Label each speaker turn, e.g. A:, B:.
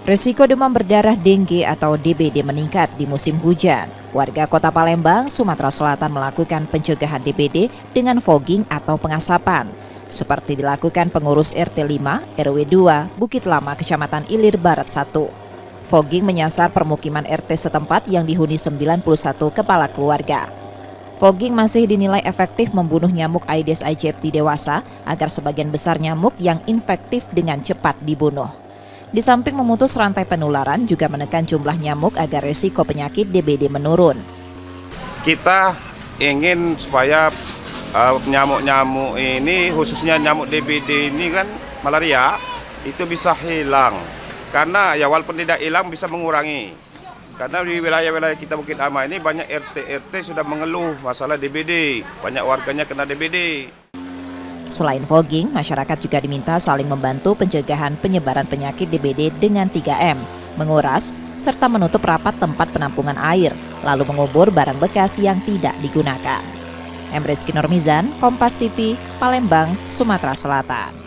A: Risiko demam berdarah dengue atau DBD meningkat di musim hujan. Warga Kota Palembang, Sumatera Selatan melakukan pencegahan DBD dengan fogging atau pengasapan. Seperti dilakukan pengurus RT 5, RW 2, Bukit Lama, Kecamatan Ilir Barat 1. Fogging menyasar permukiman RT setempat yang dihuni 91 kepala keluarga. Fogging masih dinilai efektif membunuh nyamuk Aedes aegypti dewasa agar sebagian besar nyamuk yang infektif dengan cepat dibunuh. Di samping memutus rantai penularan, juga menekan jumlah nyamuk agar risiko penyakit DBD menurun.
B: Kita ingin supaya nyamuk-nyamuk ini, khususnya nyamuk DBD ini kan malaria, itu bisa hilang. Karena ya walaupun tidak hilang bisa mengurangi. Karena di wilayah-wilayah kita Bukit Ama ini banyak RT sudah mengeluh masalah DBD, banyak warganya kena DBD.
A: Selain fogging, masyarakat juga diminta saling membantu pencegahan penyebaran penyakit DBD dengan 3M, menguras, serta menutup rapat tempat penampungan air, lalu mengubur barang bekas yang tidak digunakan. Rizky Nurmizan, Kompas TV, Palembang, Sumatera Selatan.